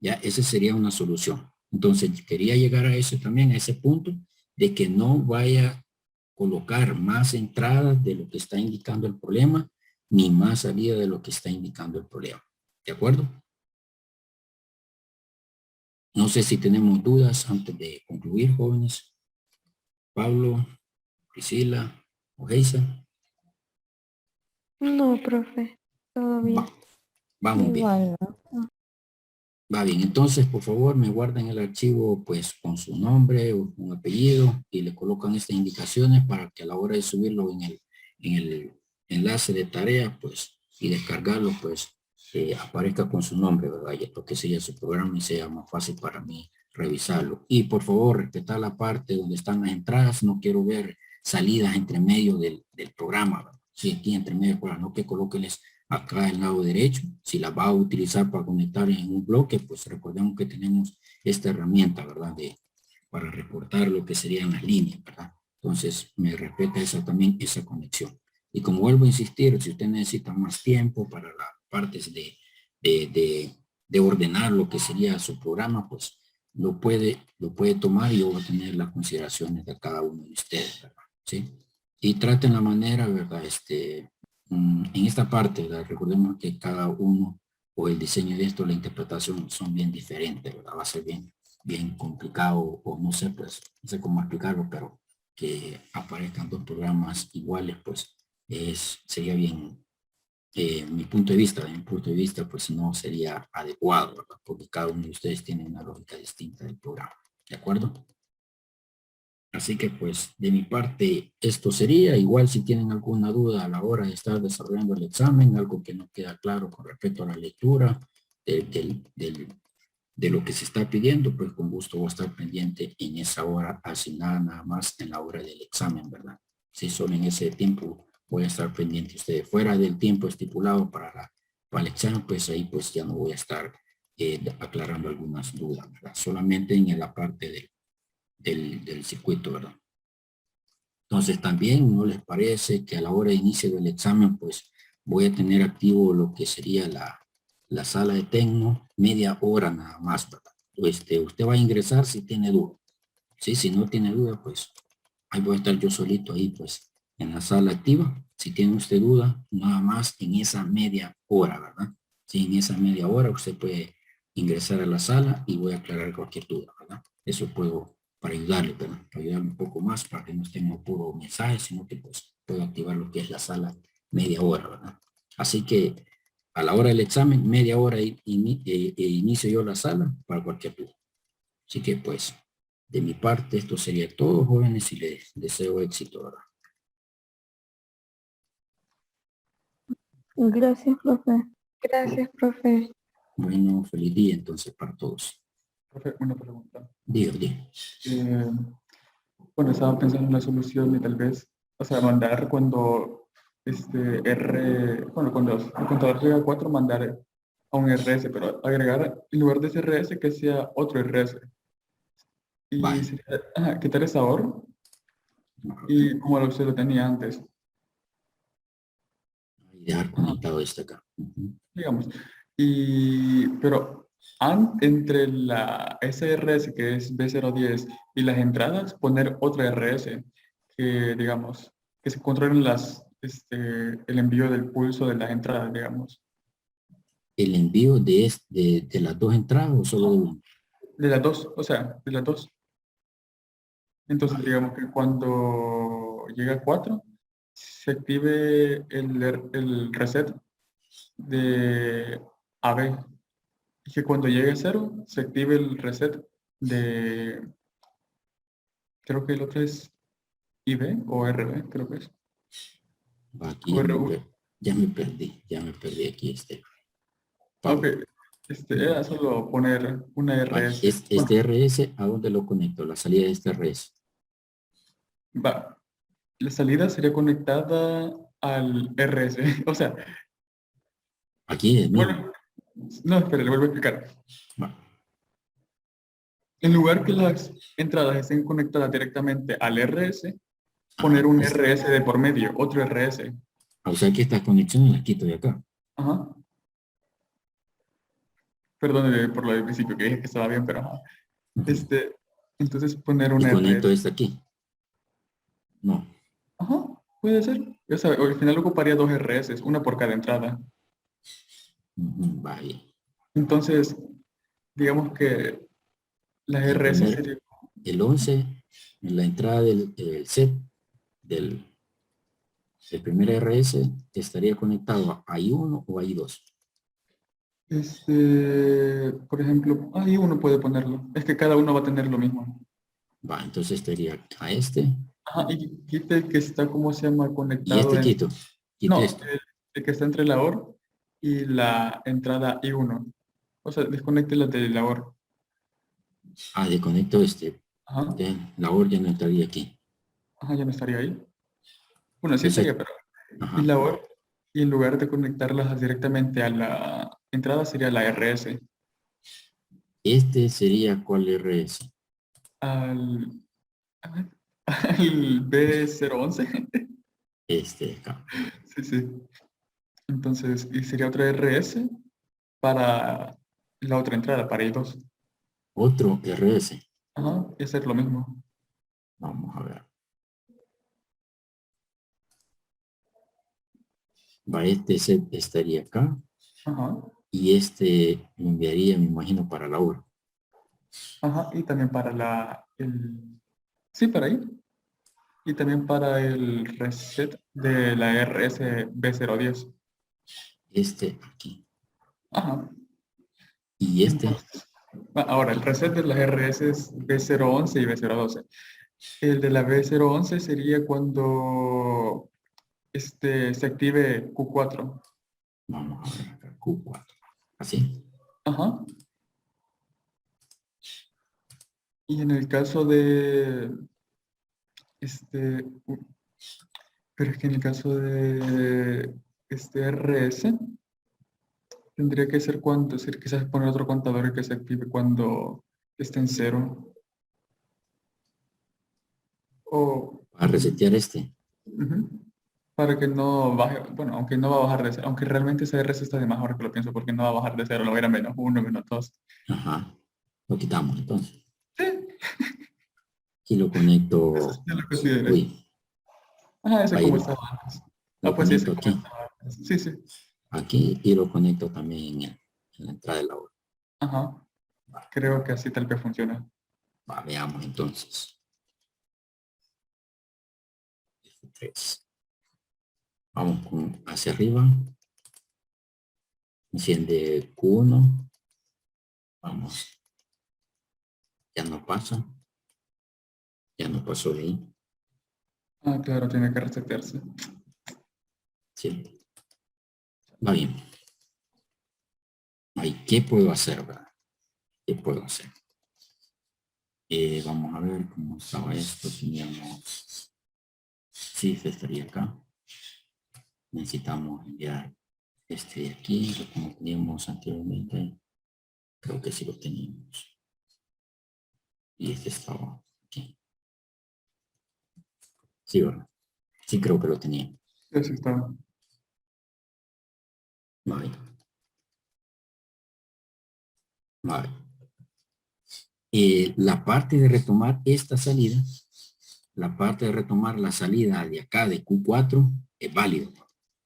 Ya, esa sería una solución. Entonces, quería llegar a eso también, a ese punto, de que no vaya a colocar más entradas de lo que está indicando el problema, ni más salida de lo que está indicando el problema. ¿De acuerdo? No sé si tenemos dudas antes de concluir, jóvenes. Pablo, Priscila, Ogeisa. No, profe, todo bien. Vamos bien. Igual, ¿no? Va bien, entonces por favor me guardan el archivo pues con su nombre o un apellido y le colocan estas indicaciones para que a la hora de subirlo en el enlace de tarea pues y descargarlo pues aparezca con su nombre, ¿verdad? Y esto que sea su programa y sea más fácil para mí revisarlo. Y por favor respetar la parte donde están las entradas, no quiero ver salidas entre medio del programa, ¿verdad? Sí, aquí entre medio, para no que coloquenles acá al lado derecho. Si la va a utilizar para conectar en un bloque, pues recordemos que tenemos esta herramienta, ¿verdad? Para reportar lo que serían las líneas, ¿verdad? Entonces, me respeta también esa conexión. Y como vuelvo a insistir, si usted necesita más tiempo para las partes de ordenar lo que sería su programa, pues lo puede tomar y yo voy a tener las consideraciones de cada uno de ustedes, ¿verdad? ¿Sí? Y traten la manera, ¿verdad? En esta parte, ¿verdad? Recordemos que cada uno o el diseño de esto, la interpretación son bien diferentes, ¿verdad? Va a ser bien complicado o no sé, pues, no sé cómo explicarlo, pero que aparezcan dos programas iguales, pues, sería bien, de mi punto de vista, pues no sería adecuado, ¿verdad? Porque cada uno de ustedes tiene una lógica distinta del programa, ¿de acuerdo? Así que pues de mi parte esto sería. Igual si tienen alguna duda a la hora de estar desarrollando el examen, algo que no queda claro con respecto a la lectura de lo que se está pidiendo, pues con gusto voy a estar pendiente en esa hora asignada nada más en la hora del examen, ¿verdad? Si solo en ese tiempo voy a estar pendiente ustedes. Fuera del tiempo estipulado para el examen, pues ahí pues ya no voy a estar aclarando algunas dudas, ¿verdad? Solamente en la parte del circuito, ¿verdad? Entonces también no les parece que a la hora de inicio del examen pues voy a tener activo lo que sería la sala de tecno media hora nada más, ¿verdad? Usted va a ingresar si tiene duda. Sí, si no tiene duda pues ahí voy a estar yo solito ahí pues en la sala activa. Si tiene usted duda, nada más en esa media hora, ¿verdad? Sí, en esa media hora usted puede ingresar a la sala y voy a aclarar cualquier duda, ¿verdad? Eso puedo para ayudarle, ¿verdad? Para ayudarle un poco más para que no estemos puro mensaje, sino que pues puedo activar lo que es la sala media hora, ¿verdad? Así que a la hora del examen, media hora inicio yo la sala para cualquier duda. Así que pues de mi parte, esto sería todo, jóvenes, y les deseo éxito, ¿verdad? Gracias, profe. Gracias, profe. Bueno, feliz día entonces para todos. Profe, una pregunta. Diga. Eh, bueno, estaba pensando en la solución y tal vez, o sea, mandar cuando cuando el contador llega a 4, mandar a un RS, pero agregar en lugar de ese RS que sea otro RS. Y Vaya. sería, quitar ese ahorro y como usted lo tenía antes, Y dejar ajá, conectado este acá. Ujú. digamos. Pero entre la SRS que es B010 y las entradas, poner otra RS que, digamos, que se controlen el envío del pulso de las entradas, digamos. El envío de las dos entradas o solo de una. De las dos, o sea, de las dos. Entonces, Vaya. digamos que cuando llega a 4, se active el reset de AB. Y que cuando llegue a 0, se active el reset de, creo que el otro es IB o RB, creo que es. Va, aquí O ya me, RU. ya me perdí aquí Ok, Pablo. era solo poner una Vale, RS. Bueno, este RS, ¿a dónde lo conecto? La salida de este RS. va. La salida sería conectada al RS. O sea, Aquí es mismo. bueno, no, espera, le vuelvo a explicar. Va, En lugar que las entradas estén conectadas directamente al RS, poner ajá, un RS de por medio, otro RS. o sea que estas conexiones las quito de acá. Ajá. Perdón por lo del principio que dije que estaba bien, pero ajá. Ujú. Entonces poner un Y conecto RS. esta aquí. No. Ajá, puede ser. O sea, al final ocuparía dos RS, una por cada entrada. Ujú, vaya. Entonces, digamos que las El RS primer, serían, el 11, en la entrada del set del primer RS estaría conectado a I1 o a I2. por ejemplo, ahí uno puede ponerlo. Es que cada uno va a tener lo mismo. Va, entonces estaría a este Ajá, y quite el que está, ¿cómo se llama? y Conectado este en... quito. Quito No, esto. el que está entre la OR y la entrada I1. O sea, desconecte la de la OR. Ah, desconecto este. Ajá, La orden no entraría aquí. ajá, ya no estaría ahí. Bueno, sí Entonces, estaría, pero... Y ajá. la OR, y en lugar de conectarlas directamente a la entrada, sería la RS. Este sería ¿cuál RS? Al, al B011. Este de acá. Sí, sí. Entonces, y sería otra RS para la otra entrada, para I2. Otro RS. Ajá, y hacer lo mismo. Vamos a ver. Va, este set estaría acá. Ajá, Y este lo enviaría, me imagino, para la obra. ajá, y también para sí, para ahí. Y también para el reset de la RS B010. Este aquí. Ajá. Y este, Entonces, ahora, el reset de las RS es B011 y B012. El de la B011 sería cuando se active Q4. vamos a ver acá, Q4. Así. Ajá. Y en el caso de pero es que en el caso de este RS, tendría que ser cuando, es decir, quizás poner otro contador y que se active cuando esté en 0. O, Para resetear este. ujú, para que no baje, bueno, aunque no va a bajar de 0, aunque realmente ese RS está de más ahora que lo pienso, porque no va a bajar de 0, lo va a ir a -1, -2. Ajá. Lo quitamos entonces. Sí, Y lo eso conecto. ya lo consideré. Uy, Ajá, ese ahí como estaba antes. lo Pues sí, ese conecto como aquí. estaba antes. Sí, sí. Aquí y lo conecto también en la entrada de la obra. Ajá, creo que así tal vez funciona. Va, veamos entonces. F3. Vamos hacia arriba. Enciende Q1. Vamos. Ya no pasa. Ya no pasó de ahí. Ah, claro, tiene que resetearse. Sí. Va bien. Ahí, ¿qué puedo hacer, verdad? ¿Qué puedo hacer? Vamos a ver cómo estaba esto. Teníamos... Sí, estaría acá. Necesitamos enviar este de aquí, lo como teníamos anteriormente. Creo que sí lo teníamos. Y este estaba aquí. Sí, ¿verdad? Sí creo que lo tenía. Sí, así está. Vale. Vale. La parte de retomar esta salida, la parte de retomar la salida de acá de Q4 es válido,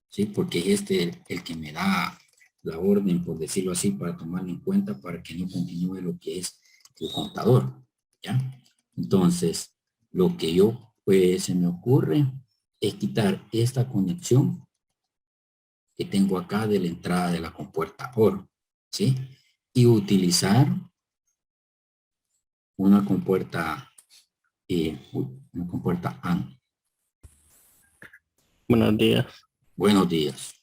¿sí? Porque es el que me da la orden, por decirlo así, para tomarlo en cuenta para que no continúe lo que es el contador, ¿ya? Entonces, lo que yo, pues, se me ocurre es quitar esta conexión que tengo acá de la entrada de la compuerta OR, ¿sí? Y utilizar una compuerta AND. Buenos días. Buenos días.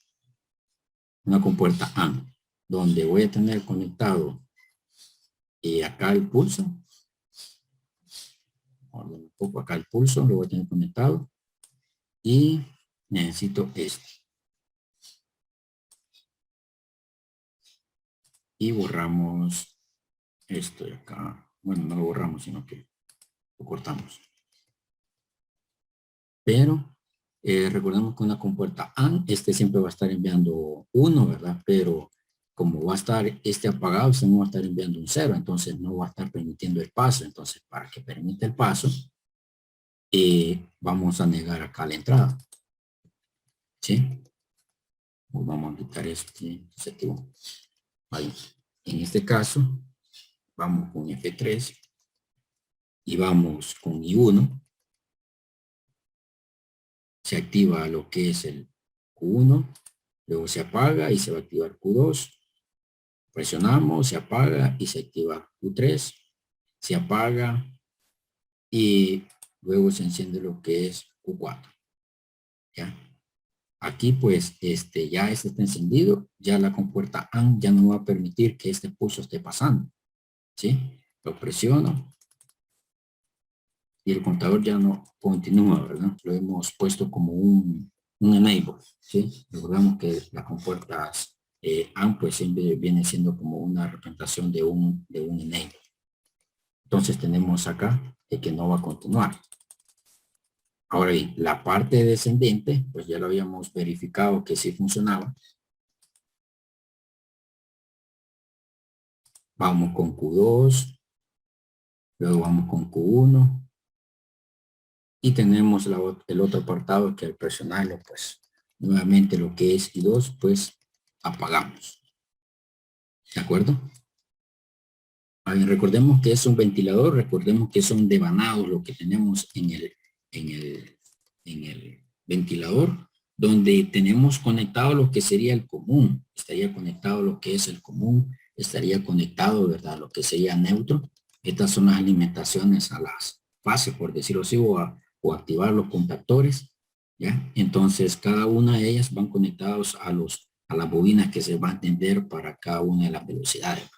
Una compuerta AND, donde voy a tener conectado acá el pulso. Un poco acá el pulso, lo voy a tener conectado. Y necesito este. Y borramos esto de acá. Bueno, no lo borramos, sino que lo cortamos. Pero recordemos que una compuerta AND, siempre va a estar enviando 1, ¿verdad? Pero como va a estar apagado, no va a estar enviando un 0, entonces no va a estar permitiendo el paso. Entonces, para que permita el paso, vamos a negar acá la entrada. ¿Sí? Pues vamos a quitar este objetivo. Ahí. En este caso, vamos con F3 y vamos con I1. Se activa lo que es el Q1, luego se apaga y se va a activar Q2. Presionamos, se apaga y se activa Q3. Se apaga y luego se enciende lo que es Q4. ¿Ya? Aquí pues ya está encendido, ya la compuerta AND ya no va a permitir que este pulso esté pasando. ¿Sí? Lo presiono y el contador ya no continúa, ¿verdad? Lo hemos puesto como un enable, ¿sí? Recordamos que las compuertas AND pues siempre viene siendo como una representación de un enable. Entonces tenemos acá que no va a continuar. Ahora bien, la parte descendente, pues ya lo habíamos verificado que sí funcionaba. Vamos con Q2, luego vamos con Q1 y tenemos el otro apartado que al presionarlo, pues nuevamente lo que es I2, pues apagamos. ¿De acuerdo? Bien, recordemos que es un ventilador, recordemos que son devanados lo que tenemos en el ventilador, donde tenemos conectado lo que sería el común, estaría conectado lo que es el común, estaría conectado, ¿verdad? Lo que sería neutro. Estas son las alimentaciones a las fases, por decirlo así, o activar los contactores, ¿ya? Entonces, cada una de ellas van conectados a las bobinas que se va a entender para cada una de las velocidades.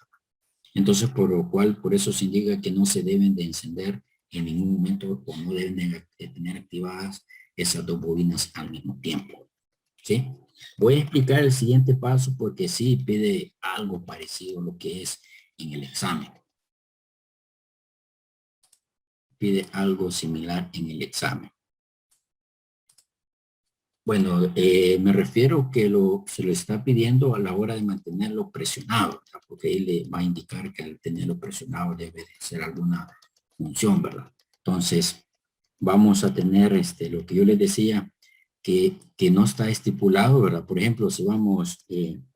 Entonces, por eso se indica que no se deben de encender en ningún momento o no deben de tener activadas esas dos bobinas al mismo tiempo. ¿Sí? Voy a explicar el siguiente paso porque sí pide algo parecido a lo que es en el examen. Pide algo similar en el examen. Bueno, me refiero que se lo está pidiendo a la hora de mantenerlo presionado, ¿verdad? Porque ahí le va a indicar que al tenerlo presionado debe de hacer alguna función, ¿verdad? Entonces, vamos a tener lo que yo les decía, que no está estipulado, ¿verdad? Por ejemplo, si vamos en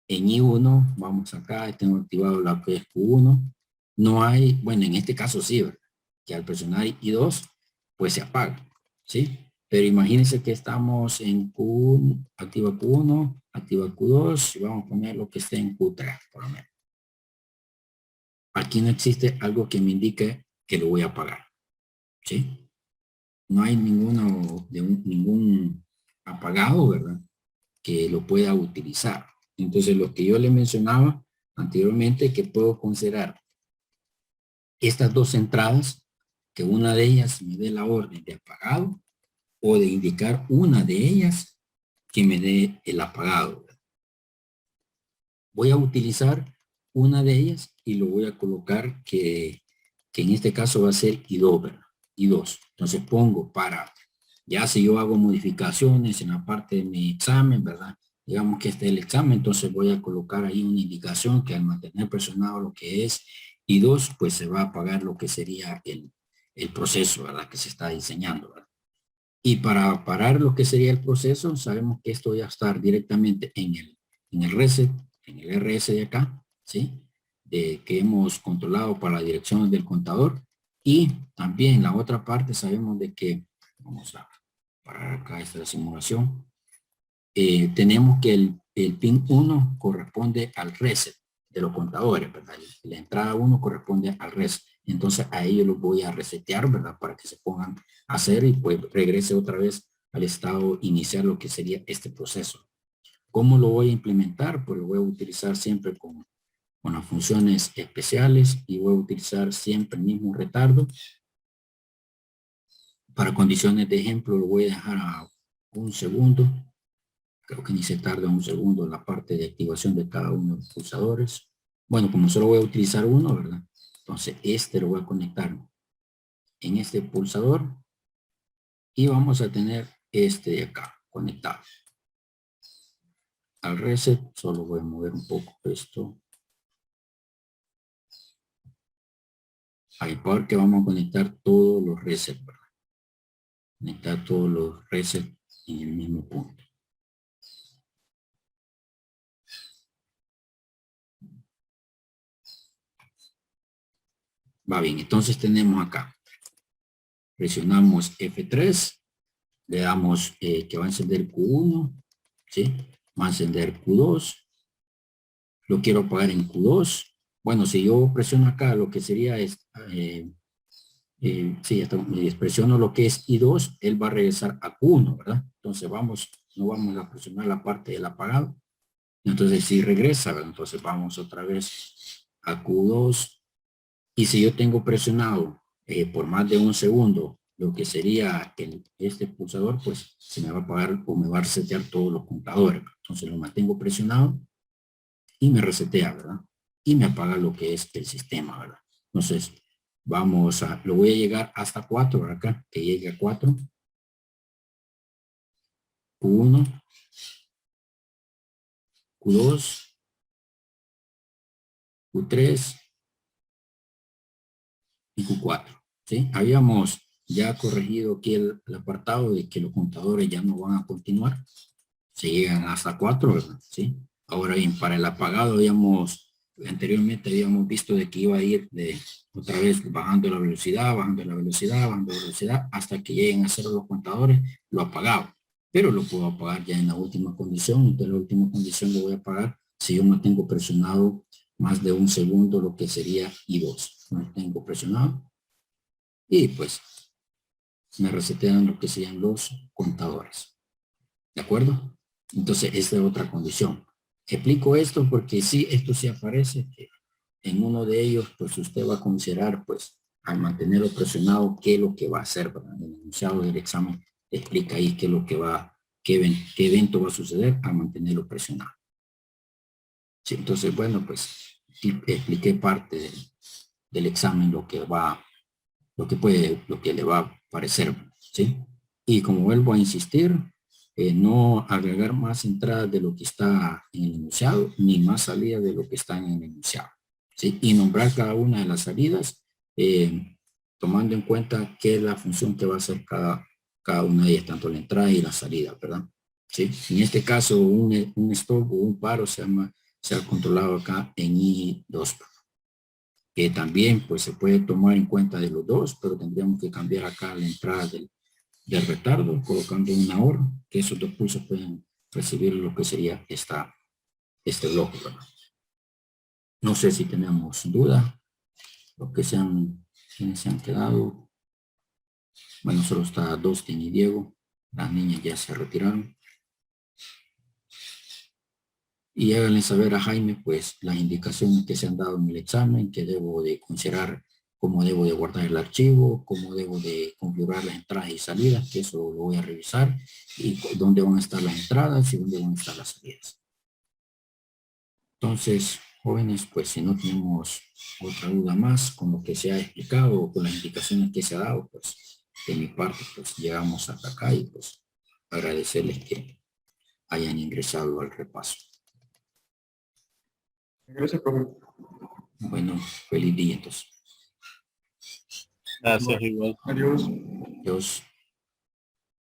I1, vamos acá, y tengo activado la que es Q1, no hay, bueno, en este caso sí, ¿verdad? Que al presionar I2, pues se apaga, ¿sí? Pero imagínense que estamos en Q1, activa Q1, activa Q2, y vamos a poner lo que esté en Q3, por lo menos. Aquí no existe algo que me indique que lo voy a apagar, ¿sí? No hay ningún apagado, ¿verdad? Que lo pueda utilizar. Entonces, lo que yo le mencionaba anteriormente, que puedo considerar estas dos entradas, que una de ellas me dé la orden de apagado, o de indicar una de ellas que me dé el apagado. Voy a utilizar una de ellas y lo voy a colocar que en este caso va a ser I2, ¿verdad? I2. Entonces pongo ya si yo hago modificaciones en la parte de mi examen, ¿verdad? Digamos que este es el examen, entonces voy a colocar ahí una indicación que al mantener presionado lo que es I2, pues se va a apagar lo que sería el proceso, ¿verdad? Que se está diseñando, ¿verdad? Y para parar lo que sería el proceso, sabemos que esto va a estar directamente en el reset, en el RS de acá, ¿sí? Que hemos controlado para la dirección del contador. Y también la otra parte sabemos de que, vamos a parar acá esta simulación. tenemos que el pin 1 corresponde al reset de los contadores, ¿verdad? La entrada 1 corresponde al reset. Entonces a ellos los voy a resetear, ¿verdad? Para que se pongan a hacer y pues regrese otra vez al estado inicial, lo que sería este proceso. ¿Cómo lo voy a implementar? Pues lo voy a utilizar siempre con las funciones especiales y voy a utilizar siempre el mismo retardo. Para condiciones de ejemplo lo voy a dejar a 1 segundo. Creo que ni se tarda 1 segundo en la parte de activación de cada uno de los pulsadores. Bueno, como solo voy a utilizar uno, ¿verdad? Entonces este lo voy a conectar en este pulsador y vamos a tener este de acá conectado. Al reset solo voy a mover un poco esto. Ahí porque vamos a conectar todos los resets, ¿verdad? Conectar todos los resets en el mismo punto. Va bien, entonces tenemos acá. Presionamos F3, le damos que va a encender Q1, ¿sí? Va a encender Q2. Lo quiero apagar en Q2. Bueno, si yo presiono acá, lo que sería es, sí, presiono lo que es I2, él va a regresar a Q1, ¿verdad? Entonces no vamos a presionar la parte del apagado. Entonces si regresa, ¿verdad? Entonces vamos otra vez a Q2. Y si yo tengo presionado por más de 1 segundo, lo que sería este pulsador, pues se me va a apagar o me va a resetear todos los contadores. Entonces lo mantengo presionado y me resetea, ¿verdad? Y me apaga lo que es el sistema, ¿verdad? Entonces lo voy a llegar hasta 4, ¿verdad? Acá, que llegue a 4. Q1, Q2, Q3 y Q4, ¿sí? Habíamos ya corregido aquí el apartado de que los contadores ya no van a continuar. Se llegan hasta 4, ¿verdad? ¿Sí? Ahora bien, para el apagado anteriormente habíamos visto de que iba a ir otra vez bajando la velocidad, bajando la velocidad, bajando la velocidad, hasta que lleguen a 0 los contadores, lo apagaba. Pero lo puedo apagar ya en la última condición. Entonces la última condición lo voy a apagar si yo mantengo presionado más de 1 segundo, lo que sería I2. Mantengo presionado y pues me resetean lo que serían los contadores. ¿De acuerdo? Entonces, esta es otra condición. Explico esto porque sí, esto sí aparece que en uno de ellos, pues usted va a considerar, pues, al mantenerlo presionado, qué es lo que va a hacer, ¿verdad? El enunciado del examen explica ahí qué es lo que qué evento va a suceder al mantenerlo presionado. Sí, entonces, bueno, pues, sí, expliqué parte del examen, lo que le va a parecer, ¿sí? Y como vuelvo a insistir, no agregar más entradas de lo que está en el enunciado, ni más salidas de lo que está en el enunciado, ¿sí? Y nombrar cada una de las salidas, tomando en cuenta qué es la función que va a hacer cada una de ellas, tanto la entrada y la salida, ¿verdad? ¿Sí? En este caso, un stop o un paro se ha controlado acá en I2, que también pues se puede tomar en cuenta de los dos, pero tendríamos que cambiar acá la entrada del retardo, colocando una hora, que esos dos pulsos pueden recibir lo que sería este bloque, ¿verdad? No sé si tenemos duda, quienes se han quedado. Bueno, solo está Dustin y Diego, las niñas ya se retiraron. Y háganle saber a Jaime, pues, las indicaciones que se han dado en el examen, que debo de considerar, cómo debo de guardar el archivo, cómo debo de configurar las entradas y salidas, que eso lo voy a revisar, y dónde van a estar las entradas y dónde van a estar las salidas. Entonces, jóvenes, pues, si no tenemos otra duda más con lo que se ha explicado o con las indicaciones que se ha dado, pues, de mi parte, pues, llegamos hasta acá y, pues, agradecerles que hayan ingresado al repaso. Gracias, profe. Bueno, feliz día entonces. Gracias, igual. Adiós. Adiós.